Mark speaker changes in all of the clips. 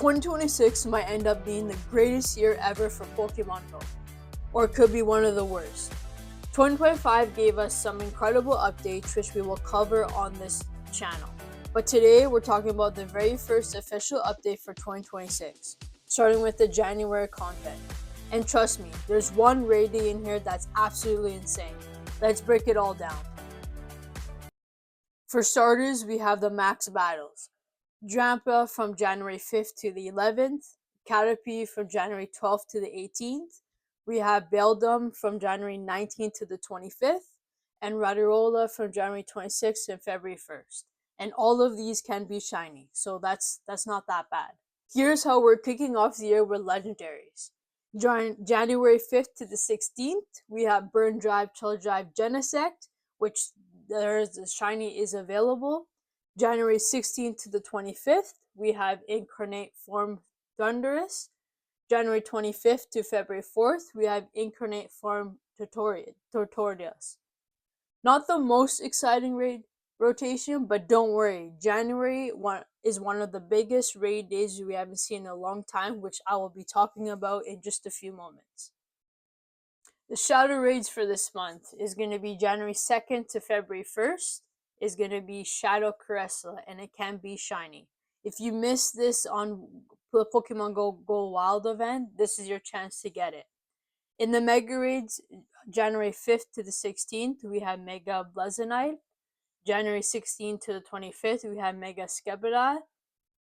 Speaker 1: 2026 might end up being the greatest year ever for Pokemon GO, or it could be one of the worst. 2025 gave us some incredible updates which we will cover on this channel. But today we're talking about the very first official update for 2026, starting with the January content. And trust me, there's one raid day in here that's absolutely insane. Let's break it all down. For starters, we have the max battles. Drampa from January 5th to the 11th, Caterpie from January 12th to the 18th, we have Beldum from January 19th to the 25th, and Radirola from January 26th and February 1st. And all of these can be shiny, so that's not that bad. Here's how we're kicking off the year with legendaries. January 5th to the 16th, we have Burn Drive, Chill Drive, Genesect, which there's the shiny is available. January 16th to the 25th, we have Incarnate Form Thundurus. January 25th to February 4th, we have Incarnate Form Tortorius. Not the most exciting raid rotation, but don't worry, January is one of the biggest raid days we haven't seen in a long time, which I will be talking about in just a few moments. The shadow raids for this month is going to be January 2nd to February 1st. Is going to be Shadow Caressa, and it can be shiny. If you missed this on the Pokemon Go Wild event, this is your chance to get it. In the Mega Raids, January 5th to the 16th, we have Mega Blazonite. January 16th to the 25th, we have Mega Skebada.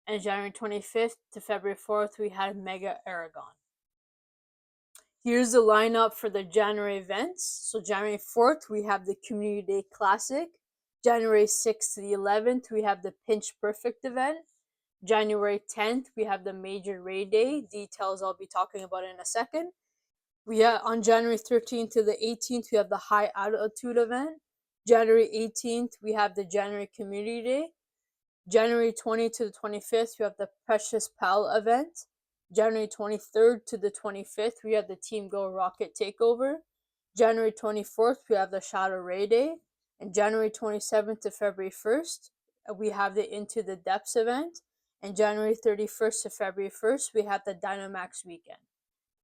Speaker 1: And January 25th to February 4th, we have Mega Aragon. Here's the lineup for the January events. So January 4th, we have the Community Day Classic. January 6th to the 11th, we have the Pinch Perfect event. January 10th, we have the Major Raid Day. Details I'll be talking about in a second. On January 13th to the 18th, we have the High Altitude event. January 18th, we have the January Community Day. January 20th to the 25th, we have the Precious Pal event. January 23rd to the 25th, we have the Team Go Rocket Takeover. January 24th, we have the Shadow Raid Day. And January 27th to February 1st, we have the Into the Depths event. And January 31st to February 1st, we have the Dynamax weekend.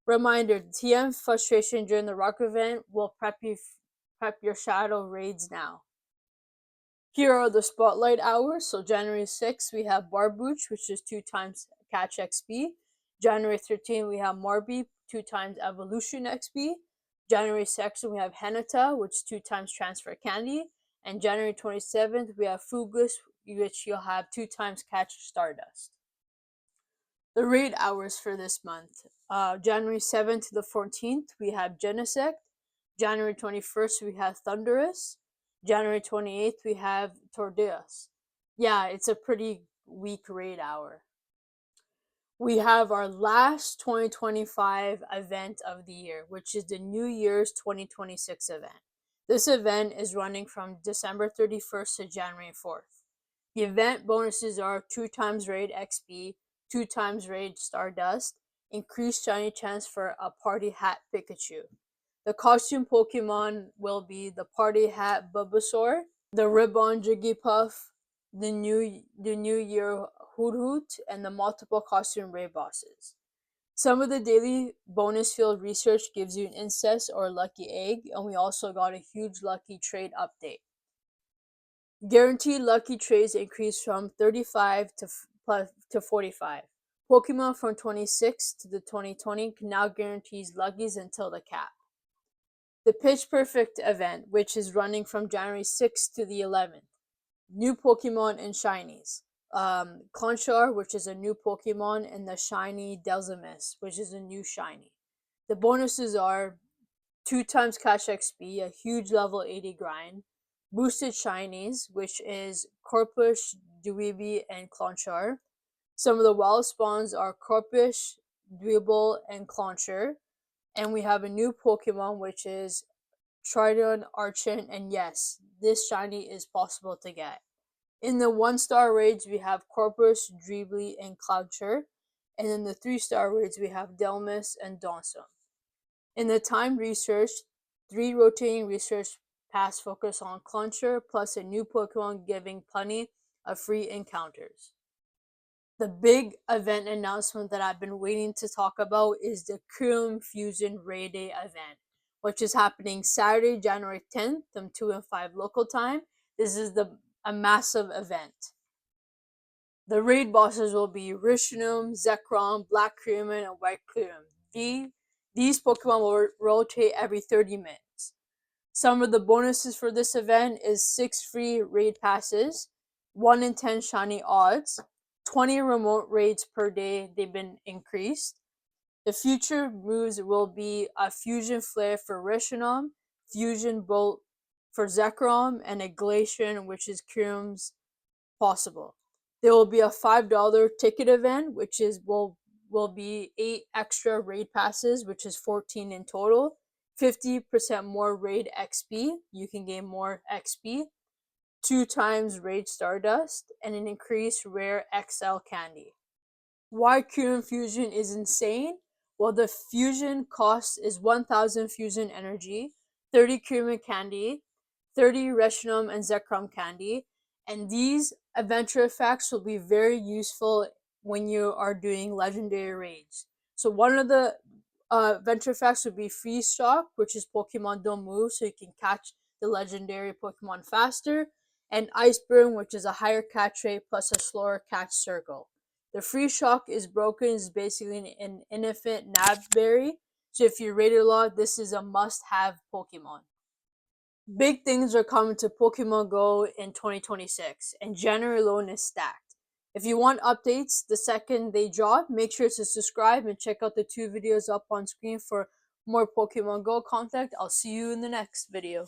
Speaker 1: Reminder, TM frustration during the Rock event will prep your shadow raids now. Here are the spotlight hours. So January 6th, we have Barbooch, which is 2 times Catch XP. January 13th, we have Marby, 2 times Evolution XP. January 2nd, we have Henata, which is 2 times Transfer Candy. And January 27th, we have Fugus, which you'll have 2 times Catch Stardust. The raid hours for this month. January 7th to the 14th, we have Genesect. January 21st, we have Thundurus. January 28th, we have Tordius. Yeah, it's a pretty weak raid hour. We have our last 2025 event of the year, which is the New Year's 2026 event. This event is running from December 31st to January 4th. The event bonuses are 2 times Raid XP, 2 times Raid Stardust, increased shiny chance for a Party Hat Pikachu. The costume Pokemon will be the Party Hat Bulbasaur, the Ribbon Jigglypuff, the New Year Hoot, and the multiple costume raid bosses. Some of the daily bonus field research gives you an Incest or Lucky Egg, and we also got a huge Lucky Trade update. Guaranteed Lucky Trades increased from 35 to 45. Pokemon from 26 to the 2020 now guarantees Luckies until the cap. The Pitch Perfect event, which is running from January 6th to the 11th. New Pokemon and Shinies. Conchar, which is a new Pokemon, and the shiny Delzamis, which is a new shiny. The bonuses are 2 times Catch XP, a huge level 80 grind, boosted shinies, which is Corpus, Dweeby, and Conchar. Some of the wild spawns are Corpus, Dweeble, and Conchar. And we have a new Pokemon, which is Tridon, Archon, and yes, this shiny is possible to get. In the 1-star raids, we have Corpus, Dreebly, and Cloudcher. And in the 3-star raids, we have Delmas and Donsum. In the timed research, 3 rotating research paths focus on Cloudcher, plus a new Pokemon giving plenty of free encounters. The big event announcement that I've been waiting to talk about is the Kyurem Fusion Raid event, which is happening Saturday, January 10th from 2 and 5 local time. This is a massive event. The raid bosses will be Reshiram, Zekrom, Black Kyurem, and White Kyurem. These Pokemon will rotate every 30 minutes. Some of the bonuses for this event is 6 free raid passes, 1 in 10 shiny odds, 20 remote raids per day, they've been increased. The future moves will be a Fusion Flare for Reshiram, Fusion Bolt for Zekrom, and a Glacian, which is Kyurem's possible. There will be a $5 ticket event, which will be 8 extra raid passes, which is 14 in total. 50% more raid XP. You can gain more XP. 2 times raid Stardust, and an increased rare XL candy. Why Kyurem Fusion is insane? Well, the fusion cost is 1000 fusion energy, 30 Kyurem candy, 30 Reshiram and Zekrom candy, and these adventure effects will be very useful when you are doing legendary raids. So one of the adventure effects would be Freeze Shock, which is Pokemon don't move, so you can catch the legendary Pokemon faster, and Ice Burn, which is a higher catch rate plus a slower catch circle. The Freeze Shock is broken, is basically an infinite nab berry, so if you raid a lot, this is a must-have Pokemon. Big things are coming to Pokemon Go in 2026, and January alone is stacked. If you want updates the second they drop, make sure to subscribe and check out the 2 videos up on screen for more Pokemon Go content. I'll see you in the next video.